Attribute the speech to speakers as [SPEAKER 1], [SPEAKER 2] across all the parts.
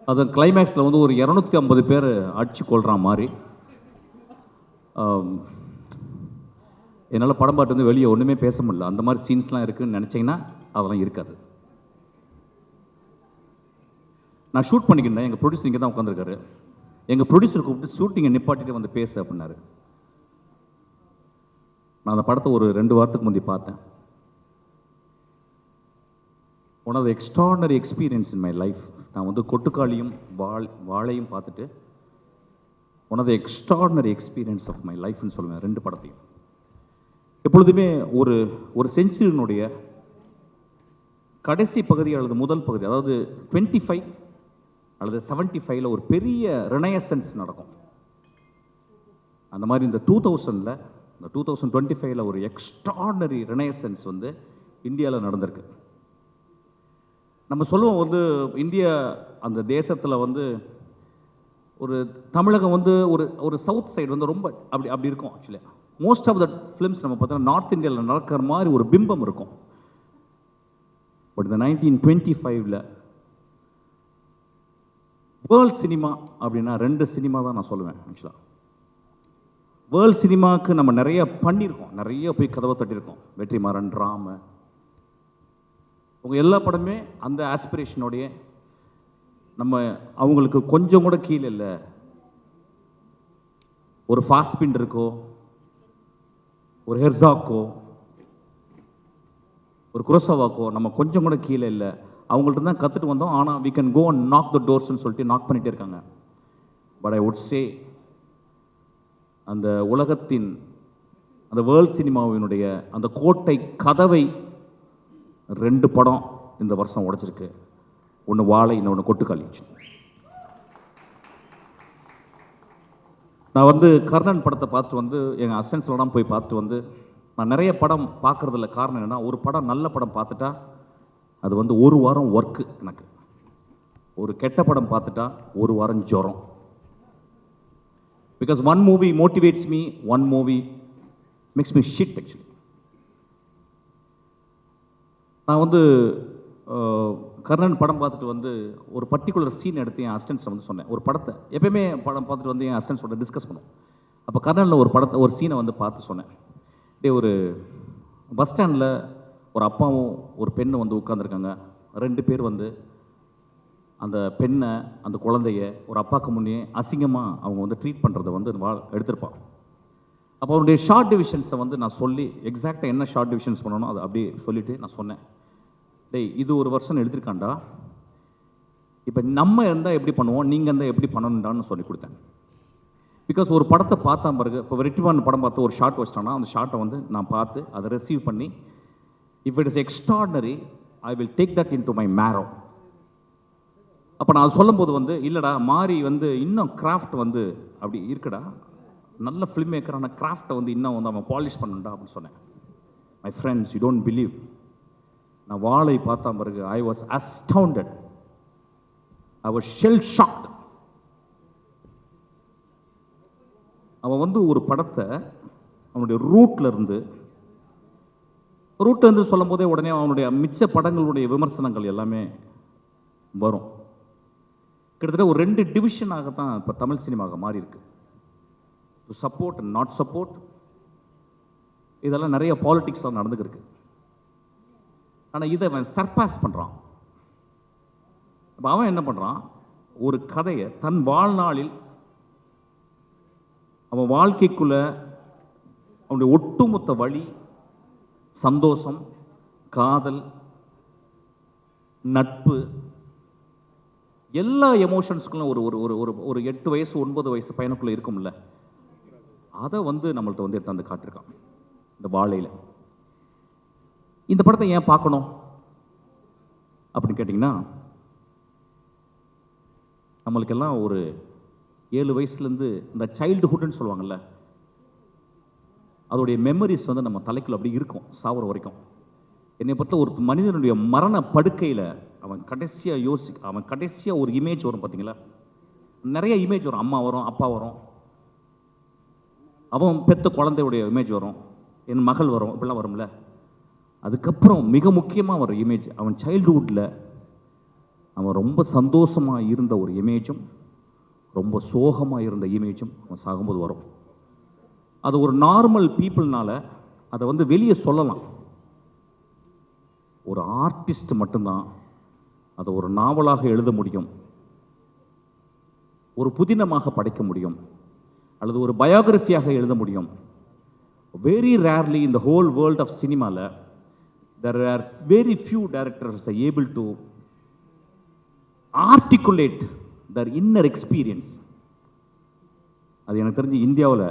[SPEAKER 1] அது கிளைமேக்ஸில் வந்து ஒரு 250 பேர் அடிச்சு கொள்கிற மாதிரி என்னால் படம் பாட்டு வந்து வெளியே ஒன்றுமே பேச முடியல. அந்த மாதிரி சீன்ஸ்லாம் இருக்குதுன்னு நினச்சிங்கன்னா அதெல்லாம் இருக்காது. நான் ஷூட் பண்ணிக்கிட்டேன். எங்கள் ப்ரொடியூசர் இங்கே தான் உட்காந்துருக்காரு. எங்கள் ப்ரொடியூசர் கூப்பிட்டு ஷூட்டிங்கை நிப்பாட்டிட்டு வந்து பேசு அப்படின்னாரு. நான் அந்த படத்தை ஒரு 2 வாரத்துக்கு முந்தி பார்த்தேன். One of the extraordinary experience in my life. நான் வந்து கொட்டுக்காளியும் வாழையும் பார்த்துட்டு one of the extraordinary experience of my லைஃப்னு சொல்லுவேன் 2 படத்தையும். எப்பொழுதுமே ஒரு ஒரு செஞ்சுரியினுடைய கடைசி பகுதி அல்லது முதல் பகுதி, அதாவது 25 அல்லது 75ல் ஒரு பெரிய ரெனயசன்ஸ் நடக்கும். அந்த மாதிரி இந்த 2000ல், இந்த 2025ல் ஒரு எக்ஸ்ட்ராடனரி ரெனயசன்ஸ் வந்து இந்தியாவில் நடந்திருக்கு. நம்ம சொல்லுவோம் வந்து இந்தியா அந்த தேசத்தில் வந்து ஒரு தமிழகம் வந்து ஒரு ஒரு சவுத் சைடு வந்து ரொம்ப அப்படி இருக்கும். Actually most of the films நம்ம பார்த்தோன்னா நார்த் இந்தியாவில் நடக்கிற மாதிரி ஒரு பிம்பம் இருக்கும். பட் இந்த 1925ல் வேர்ல்ட் சினிமா அப்படின்னா 2 சினிமா தான் நான் சொல்லுவேன். ஆக்சுவலாக வேர்ல்ட் சினிமாவுக்கு நம்ம நிறைய பண்ணியிருக்கோம், நிறைய போய் கதவை தட்டியிருக்கோம். வெற்றிமாறன், ராம, உங்கள் எல்லா படமே அந்த ஆஸ்பிரேஷனோடைய நம்ம அவங்களுக்கு கொஞ்சம் கூட கீழே இல்லை. ஒரு ஃபாஸ்பின் இருக்கோ, ஒரு ஹெர்சாக்கோ, ஒரு குரோசவாக்கோ நம்ம கொஞ்சம் கூட கீழே இல்லை. அவங்கள்ட்ட தான் கற்றுட்டு வந்தோம். ஆனால் we can go and knock the டோர்ஸ்ன்னு சொல்லிட்டு நாக் பண்ணிகிட்டே இருக்காங்க. பட் ஐ வுட் சே அந்த உலகத்தின் அந்த வேர்ல்ட் சினிமாவினுடைய அந்த கோட்டை கதவை 2 படம் இந்த வருஷம் உடைச்சிருக்கு. ஒன்று வாழை, இன்னொன்று கொட்டுக்காளி. நான் வந்து கர்ணன் படத்தை பார்த்துட்டு வந்து எங்கள் அசிஸ்டன்ட்ஸ்லாம் போய் பார்த்துட்டு வந்து, நான் நிறைய படம் பார்க்குறதில்ல. காரணம் என்னென்னா, ஒரு படம் நல்ல படம் பார்த்துட்டா அது வந்து 1 வாரம் ஒர்க்கு எனக்கு. ஒரு கெட்ட படம் பார்த்துட்டா 1 வாரம் ஜுரம். Because 1 movie motivates me, 1 movie makes me shit. Actually நான் வந்து கர்ணன் படம் பார்த்துட்டு வந்து ஒரு பர்டிகுலர் சீன் எடுத்து என் அசிஸ்டன்ஸ் வந்து சொன்னேன். ஒரு படத்தை எப்பயுமே படம் பார்த்துட்டு வந்து என் அசிஸ்டன்ஸோட டிஸ்கஸ் பண்ணுவோம். அப்போ கர்ணனில் ஒரு சீனை வந்து பார்த்து சொன்னேன். ஒரு பஸ் ஸ்டாண்டில் ஒரு அப்பாவும் ஒரு பெண்ணும் வந்து உட்காந்துருக்காங்க. 2 பேர் வந்து அந்த பெண்ணை, அந்த குழந்தைய ஒரு அப்பாவுக்கு முன்னே அசிங்கமாக அவங்க வந்து ட்ரீட் பண்ணுறதை வந்து எடுத்திருப்பான். அப்போ அவருடைய ஷார்ட் டிவிஷன்ஸை வந்து நான் சொல்லி எக்ஸாக்டாக என்ன ஷார்ட் டிவிஷன்ஸ் பண்ணணும் அதை அப்படியே சொல்லிவிட்டு நான் சொன்னேன், இது ஒரு வருஷம் எடுத்திருக்காண்டா, இப்போ நம்ம இருந்தால் எப்படி பண்ணுவோம், நீங்கள் இருந்தால் எப்படி பண்ணணுண்டான்னு சொல்லி கொடுத்தேன். பிகாஸ் ஒரு படத்தை பார்த்தா பிறகு, இப்போ வெற்றிமாறன் படம் பார்த்து ஒரு ஷார்ட் வச்சிட்டான்னா அந்த ஷார்ட்டை வந்து நான் பார்த்து அதை ரிசீவ் பண்ணி, if it is extraordinary I will take that into my marrow. அப்போ நான் சொல்லும்போது வந்து இல்லைடா மாறி வந்து இன்னும் கிராஃப்ட் வந்து அப்படி இருக்குடா, நல்ல ஃபிலிம் மேக்கரான கிராஃப்டை வந்து இன்னும் வந்து அவன் பாலிஷ் பண்ணுண்டா அப்படின்னு சொன்னேன். My friends, you don't believe, நான் வாழை பார்த்தா பிறகு I was astounded, I was shell shocked. அவன் வந்து ஒரு படத்தை அவனுடைய ரூட்லேருந்து சொல்லும் போதே உடனே அவனுடைய மிச்ச படங்களுடைய விமர்சனங்கள் எல்லாமே வரும். கிட்டத்தட்ட ஒரு 2 டிவிஷனாக தான் இப்போ தமிழ் சினிமாவாக மாறி இருக்கு. To support and not support, இதெல்லாம் நிறைய பாலிடிக்ஸ்லாம் நடந்துருக்கு. ஆனால் இதை அவன் சர்பாஸ் பண்ணுறான். அப்போ அவன் என்ன பண்ணுறான், ஒரு கதையை தன் வாழ்நாளில் அவன் வாழ்க்கைக்குள்ள அவனுடைய ஒட்டுமொத்த வழி, சந்தோஷம், காதல், நட்பு, எல்லா எமோஷன்ஸ்க்குள்ள ஒரு ஒரு ஒரு ஒரு 8 வயசு 9 வயசு பையனுக்குள்ள இருக்கும்ல, அதை வந்து நம்மள்ட்ட வந்து எடுத்து வந்து காட்டிருக்கான் இந்த வாழையில். இந்த படத்தை ஏன் பார்க்கணும் அப்படின்னு கேட்டிங்கன்னா, நம்மளுக்கெல்லாம் ஒரு 7 வயசுலேருந்து இந்த சைல்டுஹுட்னு சொல்லுவாங்கள்ல, அதோடைய மெமரிஸ் வந்து நம்ம தலைக்குள்ள அப்படி இருக்கும் சாவர வரைக்கும். என்னை பொறுத்த ஒரு மனிதனுடைய மரண படுக்கையில் அவன் கடைசியாக ஒரு இமேஜ் வரும் பார்த்தீங்களா, நிறைய இமேஜ் வரும். அம்மா வரும், அப்பா வரும், அவன் பெத்த குழந்தையுடைய இமேஜ் வரும், என் மகள் வரும், இப்படிலாம் வரும்ல. அதுக்கப்புறம் மிக முக்கியமாக வர இமேஜ் அவன் சைல்டுஹுட்டில் அவன் ரொம்ப சந்தோஷமாக இருந்த ஒரு இமேஜும் ரொம்ப சோகமாக இருந்த இமேஜும் அவன் சாகும்போது வரும். அது ஒரு நார்மல் பீப்புள்னால அதை வந்து வெளியே சொல்லலாம். ஒரு ஆர்டிஸ்ட் மட்டும்தான் அதை ஒரு நாவலாக எழுத முடியும், ஒரு புதினமாக படைக்க முடியும், அல்லது ஒரு பயோகிராஃபியாக எழுத முடியும். Very rarely in the whole world of சினிமாவில் there are very few directors are able to articulate their inner experience. அது எனக்கு தெரிஞ்சு இந்தியாவில்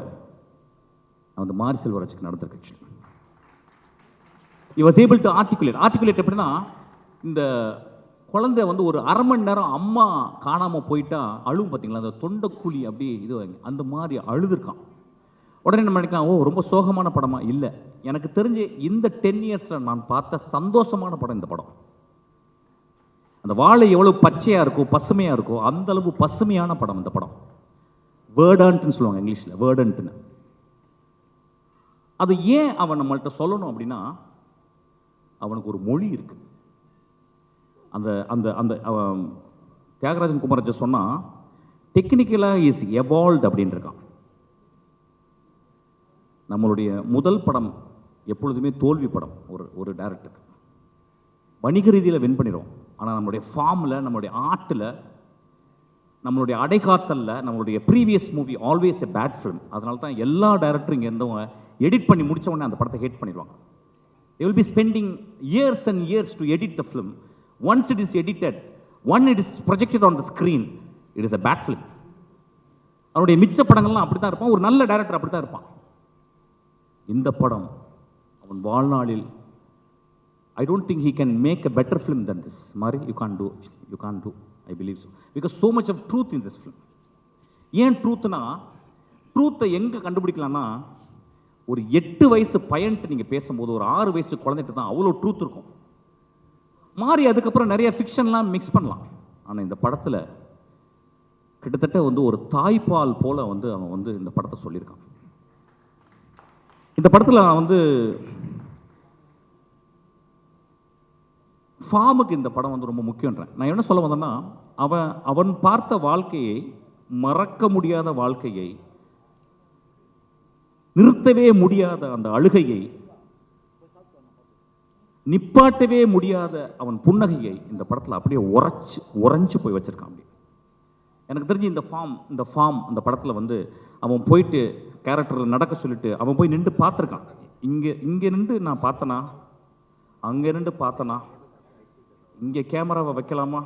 [SPEAKER 1] அந்த மாரி செல்வராஜுக்கு நடந்திருக்கு. he was able to articulate எப்படின்னா, இந்த குழந்தை வந்து ஒரு அரை மணி நேரம் அம்மா காணாமல் போயிட்டா அழுவும் பார்த்தீங்களா, அந்த தொண்டைக்குழி அப்படியே இது அந்த மாதிரி அழுதுருக்கான். உடனே நம்ம நினைக்கலாம், ஓ ரொம்ப சோகமான படமா? இல்லை, எனக்கு தெரிஞ்சு இந்த 10 இயர்ஸில் நான் பார்த்த சந்தோஷமான படம் இந்த படம். அந்த வாழை எவ்வளோ பச்சையாக இருக்கும், பசுமையாக இருக்கும், அந்த அளவு பசுமையான படம் இந்த படம். வேர்டன்ட்னு சொல்லுவாங்க இங்கிலீஷில், வேர்டன்ட்னு. அது ஏன் அவன் நம்மள்கிட்ட சொல்லணும் அப்படின்னா, அவனுக்கு ஒரு மொழி இருக்கு. அந்த அந்த அந்த தியாகராஜன் குமாரஜி சொன்னால் டெக்னிக்கலாக இஸ் எவால்வ்ட் அப்படின்னு இருக்கான். நம்மளுடைய முதல் படம் எப்பொழுதுமே தோல்வி படம். ஒரு டைரக்டருக்கு வணிக ரீதியில் வின் பண்ணிடும். ஆனால் நம்மளுடைய ஃபார்மில், நம்மளுடைய ஆர்ட்டில், நம்மளுடைய அடைக்காத்தலில் நம்மளுடைய previous movie always a bad film. அதனால தான் எல்லா டைரக்டரும் இங்கே இருந்தவங்க எடிட் பண்ணி முடித்த உடனே அந்த படத்தை ஹேட் பண்ணிடுவாங்க. they will be spending years and years to edit the film. Once it is edited, when it is projected on the screen, it is a bad film. அவருடைய மிச்ச படங்கள்லாம் அப்படி தான் இருப்பான். ஒரு நல்ல டைரக்டர் அப்படி தான் இருப்பான். இந்த படம் அவன் வாழ்நாளில் I don't think he can make a better film than this. Mari, you can't do, I believe so. Because so much of truth in this film. ஏன் ட்ரூத்னா, ட்ரூத்தை எங்கே கண்டுபிடிக்கலாம்னா, ஒரு 8 வயசு பையன்ட்டு நீங்கள் பேசும்போது ஒரு 6 வயசு குழந்தைட்டு தான் அவ்வளோ ட்ரூத் இருக்கும். மாறி அதுக்கப்புறம் நிறைய ஃபிக்ஷன்லாம் மிக்ஸ் பண்ணலாம். ஆனால் இந்த படத்தில் கிட்டத்தட்ட வந்து ஒரு தாய்ப்பால் போல் வந்து அவன் வந்து இந்த படத்தை சொல்லியிருக்கான். இந்த படத்தில் நான் வந்து ஃபார்முக்கு இந்த படம் வந்து ரொம்ப முக்கியன்றேன். நான் என்ன சொல்ல வந்தேன்னா, அவன் பார்த்த வாழ்க்கையை, மறக்க முடியாத வாழ்க்கையை, நிறுத்தவே முடியாத அந்த அழுகையை, நிப்பாட்டவே முடியாத அவன் புன்னகையை இந்த படத்தில் அப்படியே உறைஞ்சு போய் வச்சிருக்கான். அப்படி எனக்கு தெரிஞ்சு இந்த ஃபார்ம் அந்த படத்தில் வந்து அவன் போயிட்டு கேரக்டரில் நடக்க சொல்லிட்டு அவன் போய் நின்று பார்த்துருக்கான். இங்கே நின்று நான் பார்த்தனா, அங்கே நின்று பார்த்தனா, இங்கே கேமராவை வைக்கலாமா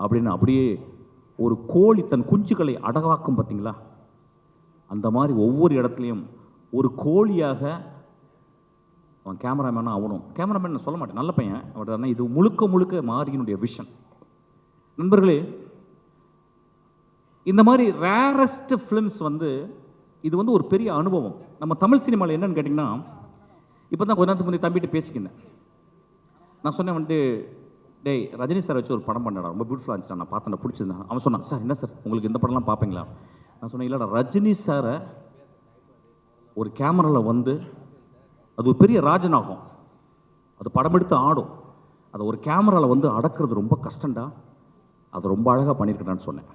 [SPEAKER 1] அப்படின்னு அப்படியே ஒரு கோழி தன் குஞ்சுகளை அடகாக்கும் பார்த்தீங்களா, அந்த மாதிரி ஒவ்வொரு இடத்துலையும் ஒரு கோழியாக அவன் கேமராமேனாக ஆகணும். கேமராமேன் நான் சொல்ல மாட்டேன், நல்ல பையன் அவன். இது முழுக்க முழுக்க மாரியினுடைய விஷன். நண்பர்களே, இந்த மாதிரி ரேரஸ்ட் ஃபிலிம்ஸ் வந்து இது வந்து ஒரு பெரிய அனுபவம். நம்ம தமிழ் சினிமாவில் என்னன்னு கேட்டிங்கன்னா, இப்போ தான் கொஞ்ச நேரத்துக்கு முன்னாடி தம்பிட்டு பேசிக்கினேன். நான் சொன்னேன் வந்துட்டு, டேய் ரஜினி சார் வச்சு ஒரு படம் பண்ணடா, ரொம்ப பியூட்டிஃபுல்லாக இருந்துச்சு, நான் பார்த்தேன், பிடிச்சிருந்தேன். அவன் சொன்னான், சார் என்ன சார் உங்களுக்கு இந்த படம்லாம் பார்ப்பீங்களா? நான் சொன்னேன், இல்லைடா, ரஜினி சாரை ஒரு கேமராவில் வந்து அது ஒரு பெரிய ராஜனாகும், அது படம் எடுத்து ஆடும், அதை ஒரு கேமராவில் வந்து அடக்கிறது ரொம்ப கஷ்டம்டா, அது ரொம்ப அழகாக பண்ணியிருக்கேன்னு சொன்னேன்.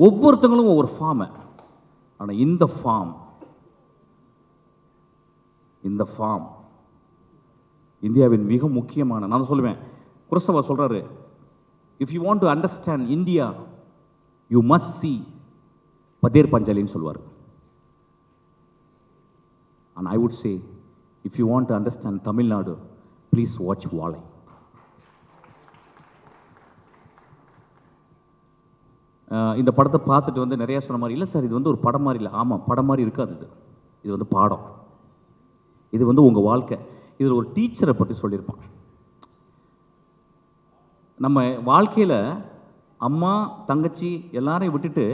[SPEAKER 1] ஒவ்வொருத்தங்களும் ஒவ்வொரு ஃபார்மை. ஆனால் இந்த ஃபார்ம் இந்தியாவின் மிக முக்கியமான, நான் சொல்லுவேன், குரசவா சொல்றாரு, if you want to understand India you must see Pather பஞ்சாலின்னு சொல்லுவார். And I would say, if you want to understand Tamil Nadu, please watch Vaazhai. இந்த படத்தை பார்த்துட்டு வந்து நிறையா சொன்ன மாதிரி, இல்லை சார் இது வந்து ஒரு படம் மாதிரி இல்லை. ஆமாம், படம் மாதிரி இருக்காது, இது வந்து பாடம், இது வந்து உங்கள் வாழ்க்கை. இதில் ஒரு டீச்சரை பற்றி சொல்லியிருப்பான். நம்ம வாழ்க்கையில் அம்மா தங்கச்சி எல்லாரையும் விட்டுட்டு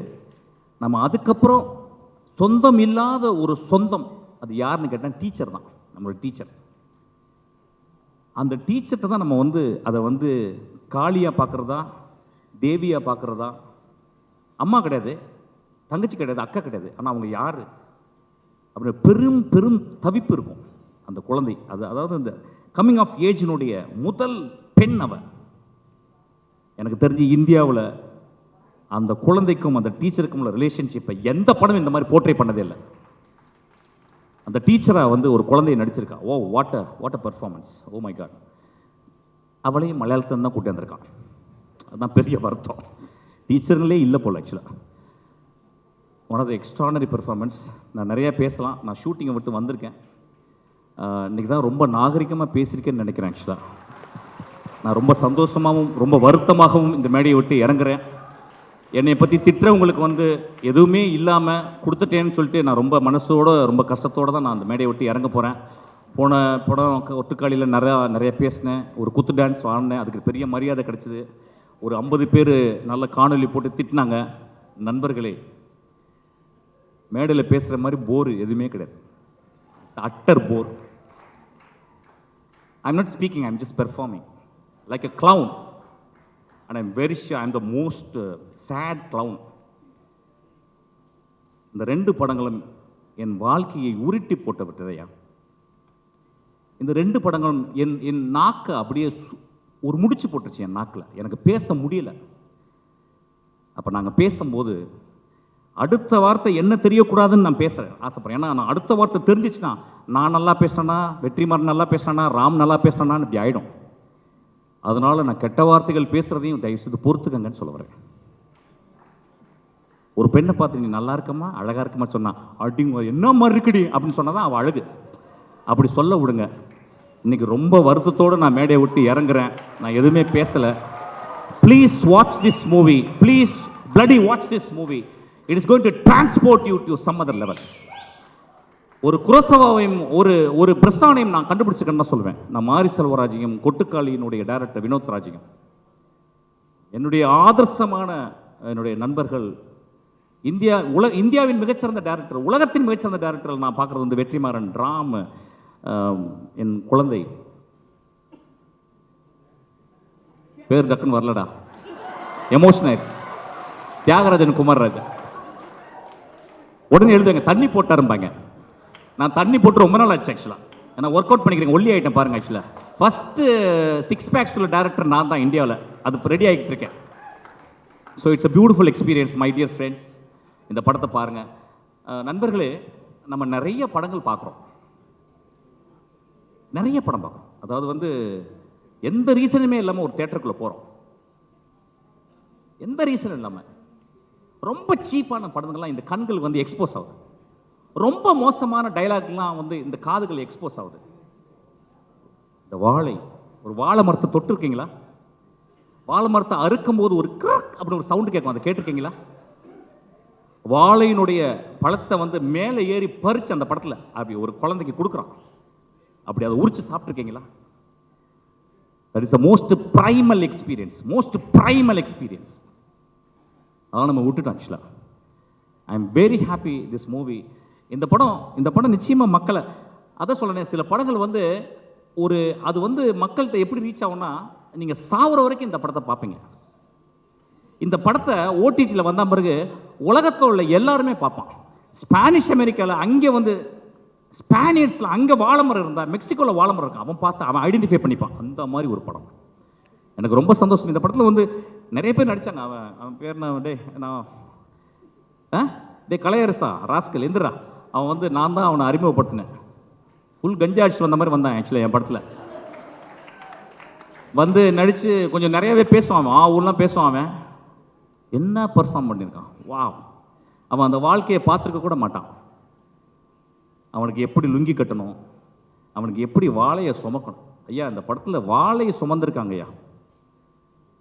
[SPEAKER 1] நம்ம அதுக்கப்புறம் சொந்தம் இல்லாத ஒரு சொந்தம், அது யாருன்னு கேட்டால் டீச்சர் தான், நம்மளோட டீச்சர். அந்த டீச்சர்கிட்ட தான் நம்ம வந்து அதை வந்து காளியாக பார்க்குறதா, தேவியாக பார்க்குறதா. அம்மா கிடையாது, தங்கச்சி கிடையாது, அக்கா கிடையாது, ஆனால் அவங்க யார் அப்படி பெரும் பெரும் தவிப்பு இருக்கும் அந்த குழந்தை. அதாவது இந்த கம்மிங் ஆஃப் ஏஜினுடைய முதல் பெண் அவன். எனக்கு தெரிஞ்சு இந்தியாவில் அந்த குழந்தைக்கும் அந்த டீச்சருக்கும் உள்ள ரிலேஷன்ஷிப்பை எந்த படம் இந்த மாதிரி போர்ட்ரே பண்ணதே இல்லை. அந்த டீச்சராக வந்து ஒரு குழந்தையை நடிச்சிருக்கா. Oh what a performance, oh my god. அவளையும் மலையாளத்தில் தான் கூட்டி வந்திருக்கான். அதுதான் பெரிய வருத்தம். டீச்சருங்களே இல்லை போல் ஆக்சுவலாக. One of the extraordinary performance. நான் நிறையா பேசலாம், நான் ஷூட்டிங்கை விட்டு வந்திருக்கேன். இன்றைக்கி தான் ரொம்ப நாகரிகமாக பேசியிருக்கேன்னு நினைக்கிறேன். ஆக்சுவலாக நான் ரொம்ப சந்தோஷமாகவும் ரொம்ப வருத்தமாகவும் இந்த மேடையை விட்டு இறங்குறேன். என்னை பற்றி திட்டுறவங்களுக்கு வந்து எதுவுமே இல்லாமல் கொடுத்துட்டேன்னு சொல்லிட்டு நான் ரொம்ப மனசோடு ரொம்ப கஷ்டத்தோடு தான் நான் அந்த மேடையை விட்டு இறங்க போகிறேன். போன படம் ஒட்டுக்காளியில் நிறைய பேசினேன், ஒரு குத்து டான்ஸ் ஆடினேன், அதுக்கு பெரிய மரியாதை கிடச்சிது. ஒரு 50 பேர் நல்ல காணொலி போட்டு திட்டினாங்க. நண்பர்களே, மேடையில் பேசுகிற மாதிரி போர் எதுவுமே கிடையாது. Utter bore. I am not speaking, I am just performing like a clown. And I'm very sure I'm the most sad clown. இந்த 2 படங்களும் என் வாழ்க்கையை உருட்டி போட்ட விட்டதையா. இந்த 2 படங்களும் என் நாக்கை அப்படியே ஒரு முடிச்சு போட்டுருச்சு என் நாக்கில். எனக்கு பேச முடியல. அப்போ நாங்கள் பேசும்போது அடுத்த வார்த்தை என்ன தெரியக்கூடாதுன்னு நான் ஆசைப்படுறேன். ஏன்னா நான் அடுத்த வார்த்தை தெரிஞ்சிச்சுன்னா நான் நல்லா பேசுகிறேன்னா, வெற்றிமாறன் நல்லா பேசுகிறேன்னா, ராம் நல்லா பேசுகிறேன்னா இப்படி ஆகிடும். அதனால் நான் கெட்ட வார்த்தைகள் பேசுகிறதையும் தயவுசெய்து பொறுத்துக்கங்கன்னு சொல்ல வரேன். ஒரு பெண்ணை பார்த்து நீ நல்லா இருக்கமா, அழகாக இருக்கமா சொன்னா, அப்படிங்க என்ன மாதிரி இருக்குடி அப்படின்னு சொன்னால் தான் அவள் அழகு. அப்படி சொல்ல விடுங்க. இன்றைக்கி ரொம்ப வருத்தத்தோடு நான் மேடையை விட்டு இறங்குறேன். நான் எதுவுமே பேசலை. Please watch this movie. Please bloody watch this movie. It is going to transport you to some other level. ஒரு குரோசவாவையும் ஒரு பிரஸ்தானையும் நான் கண்டுபிடிச்சிக்கன்னு தான் சொல்லுவேன். நான் மாரி செல்வராஜையும் கொட்டுக்காளியினுடைய டைரக்டர் வினோத் ராஜையும் என்னுடைய ஆதர்சமான என்னுடைய நண்பர்கள். இந்தியாவின் மிகச்சிறந்த டைரக்டர், உலகத்தின் மிகச்சிறந்த டைரக்டர் நான் பார்க்குறது வந்து வெற்றிமாறன், ராம், என் குழந்தை பேர் டக்குன்னு வரலடா, எமோஷனல் தியாகராஜன் குமார்ராஜா. உடனே எழுதுங்க தண்ணி போட்டாரும்பாங்க. நான் தண்ணி போட்டு ரொம்ப நாள் ஆச்சு ஆக்சுவலாக. ஏன்னா ஒர்க் அவுட் பண்ணிக்கிறேன், ஒல்லி ஆகிட்டேன் பாருங்க. ஆக்சுவலாக ஃபஸ்ட்டு 6 packs உள்ள டேரக்டர் நான் தான் இந்தியாவில். அது இப்போ ரெடி ஆகிட்டு இருக்கேன். So it's a beautiful experience my dear friends. இந்த படத்தை பாருங்கள். நண்பர்களே, நம்ம நிறைய படங்கள் பார்க்குறோம், நிறைய படம் பார்க்குறோம். அதாவது வந்து எந்த ரீசனுமே இல்லாமல் ஒரு தேட்டருக்குள்ளே போகிறோம், எந்த ரீசனும் இல்லாமல். ரொம்ப சீப்பான படங்கள்லாம் இந்த கண்கள் வந்து எக்ஸ்போஸ் ஆகுது. ரொம்ப மோசமான டைலாக்லாம் வந்து இந்த காதுகள் எக்ஸ்போஸ் ஆகுது. இந்த ஒரு வாழை மரத்தை தொட்டிருக்கீங்களா? வாழை மரத்தை அறுக்கும் போது ஒரு கிராக் அப்படி ஒரு சவுண்டு கேட்கும், அதை கேட்டிருக்கீங்களா? வாழையினுடைய பழத்தை வந்து மேலே ஏறி பறிச்சு அந்த படத்தில் அப்படி ஒரு குழந்தைக்கு கொடுக்குறான், அப்படி அதை உரிச்சு சாப்பிட்ருக்கீங்களா? That is the most primal experience. அதான் நம்ம விட்டுட்டோம். ஆக்சுவலாக I am very happy this movie. இந்த படம் நிச்சயமாக மக்களை, அதை சொல்லணே, சில படங்கள் வந்து அது வந்து மக்கள்கிட்ட எப்படி ரீச் ஆகும்னா, நீங்கள் சாவுற வரைக்கும் இந்த படத்தை பார்ப்பீங்க. இந்த படத்தை ஓடிடியில் வந்த பிறகு உலகத்தில் உள்ள எல்லாருமே பார்ப்பான். ஸ்பானிஷ் அமெரிக்காவில் அங்கே வந்து ஸ்பானியர்ஸில் அங்கே வாழைமரம் இருந்தால், மெக்சிகோவில் வாழைமரம் இருக்கான், அவன் பார்த்து அவன் ஐடென்டிஃபை பண்ணிப்பான். அந்த மாதிரி ஒரு படம். எனக்கு ரொம்ப சந்தோஷம். இந்த படத்தில் வந்து நிறைய பேர் நடித்தாங்க. அவன் பேர் கலையரசா ராஸ்கல் எந்திரா. அவன் வந்து நான் தான் அவனை அறிமுகப்படுத்தினேன். ஃபுல் கஞ்சா அடிச்சு வந்த மாதிரி வந்தான் ஆக்சுவலாக என் படத்தில். வந்து நடித்து கொஞ்சம் நிறையவே பேசுவான். ஊர்லாம் பேசுவான். அவன் என்ன பர்ஃபார்ம் பண்ணியிருக்கான், வா. அவன் அந்த வாழ்க்கையை பார்த்துருக்க கூட மாட்டான். அவனுக்கு எப்படி லுங்கி கட்டணும், அவனுக்கு எப்படி வாழையை சுமக்கணும். ஐயா, இந்த படத்தில் வாழையை சுமந்திருக்காங்க. ஐயா,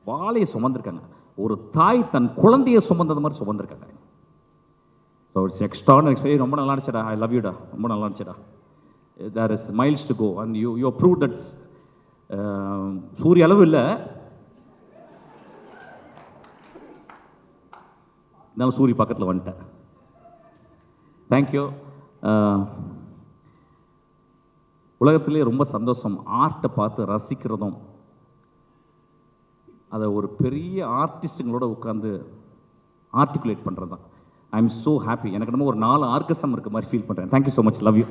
[SPEAKER 1] வாழையை சுமந்திருக்காங்க. ஒரு தாய் தன் குழந்தையை சுமந்தது மாதிரி சுமந்திருக்காங்க. So it's extraordinary experience. ரொம்ப நல்லா இருந்துச்சுடா. ஐ லவ் யூடா. ரொம்ப நல்லா இருந்துச்சுடா. There is miles to go and you prove that's. சூரிய அளவு இல்லை, இருந்தாலும் சூரிய பக்கத்தில் வந்துட்டேன். தேங்க்யூ. உலகத்திலே ரொம்ப சந்தோஷம் ஆர்ட்டை பார்த்து ரசிக்கிறதும், அதை ஒரு பெரிய ஆர்டிஸ்ட்டுங்களோட உட்காந்து ஆர்டிகுலேட் பண்ணுறது தான். I am so happy. எனக்கு நம்ம ஒரு 4 ஆர்கஸ்ட்ரம் இருக்க மாதிரி ஃபீல் பண்ணுறேன். Thank you so much. Love you.